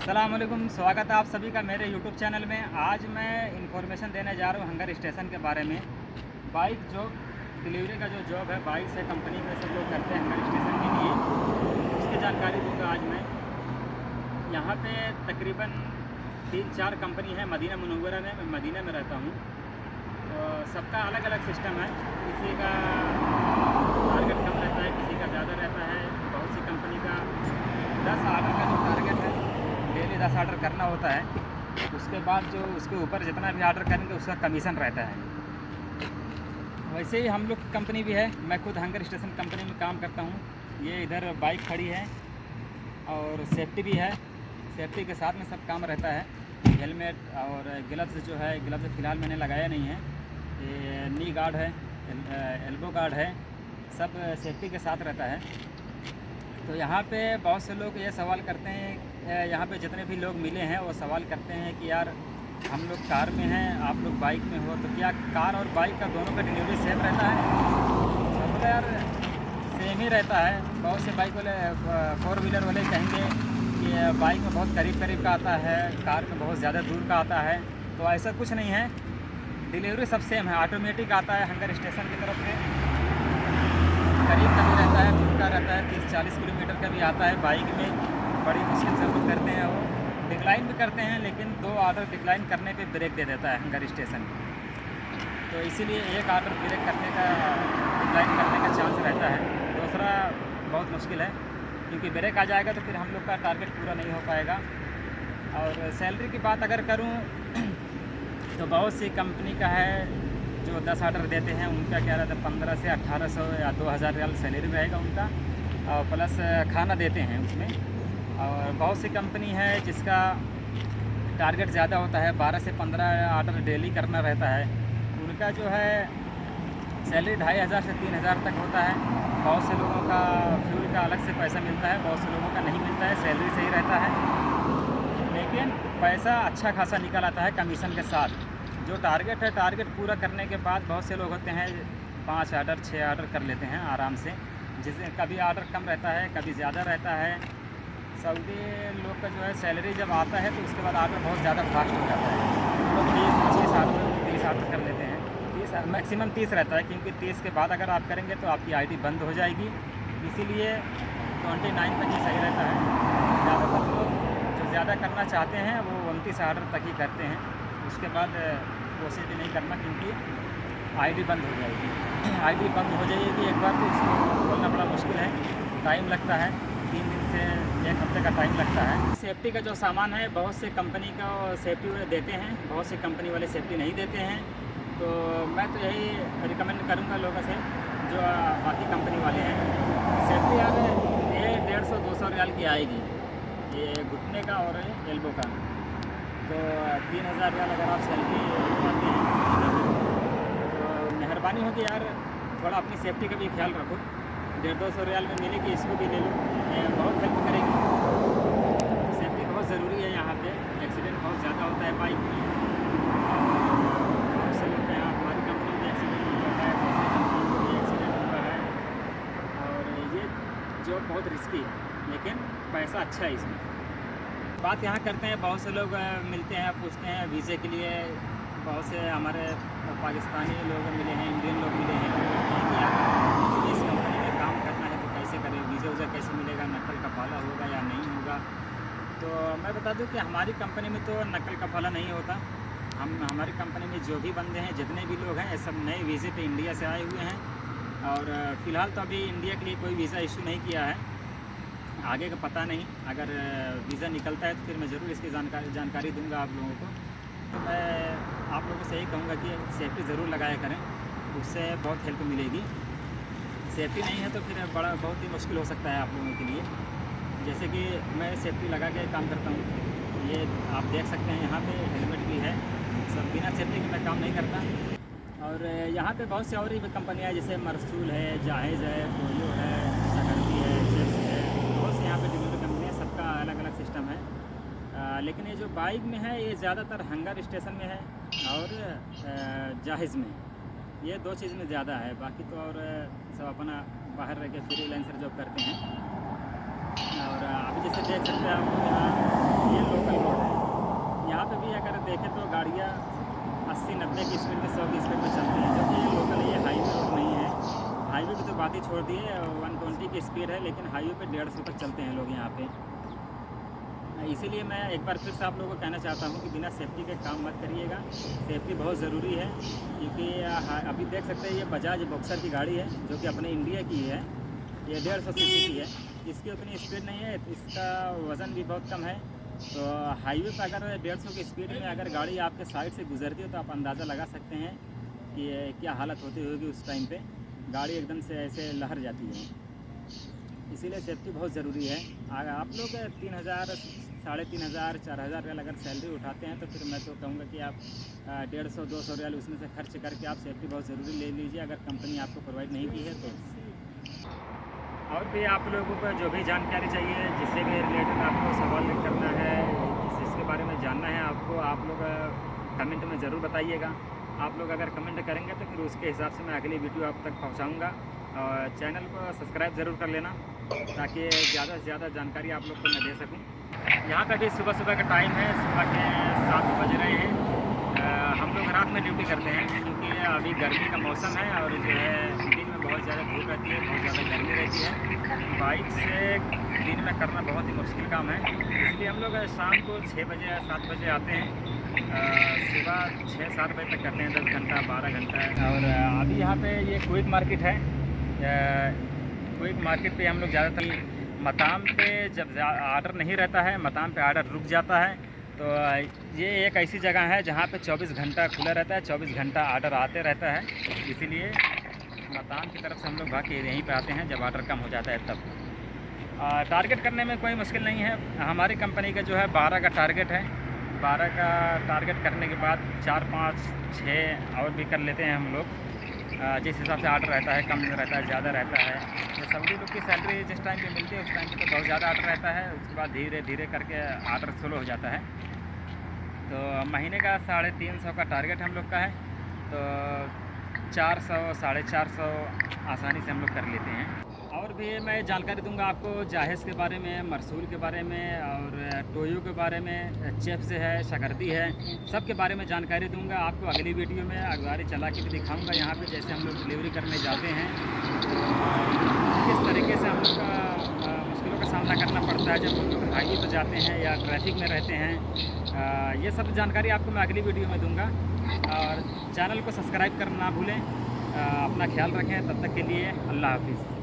अस्सलाम वालेकुम, स्वागत है आप सभी का मेरे यूट्यूब चैनल में। आज मैं इन्फॉर्मेशन देने जा रहा हूँ हंगर स्टेशन के बारे में। बाइक जॉब डिलीवरी का जो जॉब है बाइक से कंपनी में सब लोग करते हैं हंगर स्टेशन के लिए, उसकी जानकारी दूँगा आज मैं। यहाँ पे तकरीबन 3-4 कंपनी है मदीना मुनव्वरा में। मैं मदीना में रहता हूँ, तो सबका अलग अलग सिस्टम है। किसी का टारगेट कम रहता है, किसी का ज़्यादा रहता है। बहुत सी कंपनी का 10 ऑर्डर का जो टारगेट है, डेली 10 ऑर्डर करना होता है। उसके बाद जो उसके ऊपर जितना भी ऑर्डर करेंगे उसका कमीशन रहता है। वैसे ही हम लोग की कंपनी भी है। मैं खुद हंगर स्टेशन कंपनी में काम करता हूँ। ये इधर बाइक खड़ी है और सेफ्टी भी है। सेफ्टी के साथ में सब काम रहता है। हेलमेट और ग्लव्स जो है, ग्लव्स फ़िलहाल मैंने लगाया नहीं है। ये नी गार्ड है, एल्बो गार्ड है, सब सेफ्टी के साथ रहता है। तो यहाँ पे बहुत से लोग ये सवाल करते हैं, यहाँ पे जितने भी लोग मिले हैं वो सवाल करते हैं कि यार हम लोग कार में हैं, आप लोग बाइक में हो, तो क्या कार और बाइक का दोनों का डिलीवरी सेम रहता है? तो यार सेम ही रहता है। बहुत से बाइक वाले 4 व्हीलर वाले कहेंगे कि बाइक में बहुत करीब करीब का आता है, कार में बहुत ज़्यादा दूर का आता है। तो ऐसा कुछ नहीं है, डिलीवरी सब सेम है। ऑटोमेटिक आता है हंगर स्टेशन की तरफ से। करीब का भी रहता है, दूर का रहता है, 30-40 किलोमीटर का भी आता है। बाइक में बड़ी मुश्किल से लोग करते हैं, वो डिक्लाइन भी करते हैं, लेकिन 2 ऑर्डर डिक्लाइन करने पे ब्रेक दे देता है हंगर स्टेशन। तो इसीलिए एक ऑर्डर ब्रेक करने का, डिक्लाइन करने का चांस रहता है, दूसरा बहुत मुश्किल है, क्योंकि ब्रेक आ जाएगा तो फिर हम लोग का टारगेट पूरा नहीं हो पाएगा। और सैलरी की बात अगर करूँ तो बहुत सी कंपनी का है जो 10 ऑर्डर देते हैं, उनका क्या रहता है 1500 से 1800 या 2000 रियाल सैलरी रहेगा उनका, और प्लस खाना देते हैं उसमें। और बहुत सी कंपनी है जिसका टारगेट ज़्यादा होता है, 12 से 15 ऑर्डर डेली करना रहता है। उनका जो है सैलरी 2500 से 3000 तक होता है। बहुत से लोगों का फ्यूल का अलग से पैसा मिलता है, बहुत से लोगों का नहीं मिलता है, सैलरी सही रहता है, लेकिन पैसा अच्छा खासा निकल आता है कमीशन के साथ। जो टारगेट है, टारगेट पूरा करने के बाद बहुत से लोग होते हैं 5 ऑर्डर 6 ऑर्डर कर लेते हैं आराम से, जिससे कभी ऑर्डर कम रहता है, कभी ज़्यादा रहता है। सऊदी लोग का जो है सैलरी जब आता है तो उसके बाद ऑर्डर बहुत ज़्यादा फास्ट हो जाता है। लोग 20-25 ऑर्डर 30 ऑर्डर कर लेते हैं। 30 मैक्सिमम 30 रहता है, क्योंकि 30 के बाद अगर आप करेंगे तो आपकी आईडी बंद हो जाएगी। इसीलिए 29 तक ही सही रहता है। ज़्यादातर लोग जो ज़्यादा करना चाहते हैं वो 29 ऑर्डर तक ही करते हैं। उसके बाद कोशिश भी नहीं करना, क्योंकि आईडी बंद हो जाएगी। आईडी बंद हो जाएगी एक बार तो उसको खोलना बड़ा मुश्किल है, टाइम लगता है, 3 दिन से 1 हफ्ते का टाइम लगता है। सेफ्टी का जो सामान है, बहुत से कंपनी का सेफ्टी वाले देते हैं, बहुत से कंपनी वाले सेफ्टी नहीं देते हैं। तो मैं तो यही रिकमेंड करूँगा लोगों से जो बाकी कंपनी वाले हैं, सेफ्टी यार ये 150-200 रियाल की आएगी, ये घुटने का और एल्बो का। तो 3000 रियाल अगर आप सैलरी पाते हैं तो मेहरबानी हो कि यार थोड़ा अपनी सेफ्टी का भी ख्याल रखो। 150-200 रियाल में मिलेगी, इसको भी ले लो, ये बहुत हेल्प करेगी। सेफ्टी बहुत ज़रूरी है यहाँ पे। एक्सीडेंट बहुत ज़्यादा होता है बाइक में, बहुत से लोग यहाँ हमारी कंपनी में एक्सीडेंट हुआ है, दूसरी कंपनी में भी एक्सीडेंट हुआ है। और ये जॉब बहुत रिस्की है, लेकिन पैसा अच्छा है इसमें। बात यहाँ करते हैं, बहुत से लोग मिलते हैं, पूछते हैं वीज़े के लिए। बहुत से हमारे पाकिस्तानी लोग मिले हैं, इंडियन लोग मिले हैं, कि यार इस कंपनी में काम करना है तो कैसे करें, वीज़ा कैसे मिलेगा, नकल कफाला होगा या नहीं होगा। तो मैं बता दूं कि हमारी कंपनी में तो नकल कफाला नहीं होता। हमारी कंपनी में जो भी बंदे हैं, जितने भी लोग हैं, सब नए वीज़े पे इंडिया से आए हुए हैं। और फ़िलहाल तो अभी इंडिया के लिए कोई वीज़ा इशू नहीं किया है, आगे का पता नहीं। अगर वीज़ा निकलता है तो फिर मैं ज़रूर इसकी जानकारी दूंगा आप लोगों को। तो मैं आप लोगों से यही कहूँगा कि सेफ्टी ज़रूर लगाया करें, उससे बहुत हेल्प मिलेगी। सेफ्टी नहीं है तो फिर बहुत ही मुश्किल हो सकता है आप लोगों के लिए। जैसे कि मैं सेफ्टी लगा के काम करता हूँ, ये आप देख सकते हैं, यहाँ पे हेलमेट भी है, सब बिना सेफ्टी के मैं काम नहीं करता। और यहाँ पे बहुत सी और भी कंपनियाँ हैं, जैसे मरसूल है, जाहिज़ है, टोयो है, सकर्ती है, जेप्स है, बहुत सी यहाँ पे डिलीवरी कंपनी है, सबका अलग अलग सिस्टम है। लेकिन ये जो बाइक में है ये ज़्यादातर हंगर स्टेशन में है और जाहिज़ में, ये 2 चीज़ में ज़्यादा है। बाकी तो और सब अपना बाहर रह के फ्रीलांसर जॉब करते हैं। और अभी जैसे देख सकते हैं आप, ये लोग 90 की स्पीड में 100 की स्पीड में चलते हैं, जो कि ये लोकल ये हाईवे रोड नहीं है। हाईवे की तो बात ही छोड़ दिए, 120 की स्पीड है, लेकिन हाईवे पे 150 तक चलते हैं लोग यहाँ पे। इसीलिए मैं एक बार फिर से आप लोगों को कहना चाहता हूँ कि बिना सेफ्टी के काम मत करिएगा। सेफ्टी बहुत ज़रूरी है, क्योंकि अभी देख सकते हैं ये बजाज बॉक्सर की गाड़ी है, जो कि अपने इंडिया की है। ये 150 सीसी की है, इसकी उतनी स्पीड नहीं है, इसका वज़न भी बहुत कम है। तो हाईवे पर अगर 150 की स्पीड में अगर गाड़ी आपके साइड से गुजरती है तो आप अंदाज़ा लगा सकते हैं कि क्या हालत होती होगी उस टाइम पे। गाड़ी एकदम से ऐसे लहर जाती है। इसीलिए सेफ्टी बहुत ज़रूरी है। अगर आप लोग 3000, 3500, 4000 रियल अगर सैलरी उठाते हैं तो फिर मैं तो कहूँगा कि आप 150-200 रियल उसमें से खर्च करके आप सेफ्टी बहुत ज़रूरी ले लीजिए, अगर कंपनी आपको प्रोवाइड नहीं की है तो। और भी आप लोगों को जो भी जानकारी चाहिए, जिससे भी रिलेटेड आपको सवाल करना है, किस चीज़ के बारे में जानना है आपको, आप लोग कमेंट में ज़रूर बताइएगा। आप लोग अगर कमेंट करेंगे तो फिर उसके हिसाब से मैं अगली वीडियो आप तक पहुँचाऊँगा। और चैनल को सब्सक्राइब ज़रूर कर लेना, ताकि ज़्यादा से ज़्यादा जानकारी आप लोग को मैं दे सकूँ। यहाँ पे भी सुबह का टाइम है, सुबह के 7 बज रहे हैं। हम लोग रात में ड्यूटी करते हैं, क्योंकि अभी गर्मी का मौसम है और जो है दिन में बहुत ज़्यादा धूप रहती है, बहुत ज़्यादा गर्मी रहती है। बाइक से दिन में करना बहुत ही मुश्किल काम है, इसलिए हम लोग शाम को 6 बजे या 7 बजे आते हैं। सुबह 6-7 बजे तक करते हैं, 10 घंटा 12 घंटा। और अभी यहाँ पे ये क्विक मार्केट है। क्विक मार्केट पे हम लोग ज़्यादातर मताम पे जब आर्डर नहीं रहता है, मताम पे आर्डर रुक जाता है, तो ये एक ऐसी जगह है जहाँ पे 24 घंटा खुला रहता है, 24 घंटा आर्डर आते रहता है। इसीलिए मताम की तरफ से हम लोग भाग के यहीं पे आते हैं जब आर्डर कम हो जाता है तब। टारगेट करने में कोई मुश्किल नहीं है। हमारी कंपनी का जो है 12 का टारगेट है। 12 का टारगेट करने के बाद 4, 5, 6 और भी कर लेते हैं हम लोग, जिस हिसाब से आर्डर रहता है, कम रहता है, ज़्यादा रहता है। तो सभी लोग की सैलरी जिस टाइम पे मिलती है उस टाइम पे तो बहुत ज़्यादा आर्डर रहता है, उसके बाद धीरे धीरे करके आर्डर स्लो हो जाता है। तो महीने का 350 का टारगेट हम लोग का है, तो 400, 450 आसानी से हम लोग कर लेते हैं। और भी मैं जानकारी दूंगा आपको जाहेज़ के बारे में, मरसूल के बारे में, और टोयो के बारे में, चिप्स है, शकरदी है, सब के बारे में जानकारी दूंगा आपको अगली वीडियो में। गाड़ी चला के भी दिखाऊंगा यहाँ पे, जैसे हम लोग डिलीवरी करने जाते हैं किस तरीके से हम लोग का मुश्किलों का सामना करना पड़ता है जब हम लोग हाईवे पर जाते हैं या ट्रैफिक में रहते हैं। ये सब जानकारी आपको मैं अगली वीडियो में दूँगा। और चैनल को सब्सक्राइब करना ना भूलें। अपना ख्याल रखें, तब तक के लिए अल्लाह हाफिज़।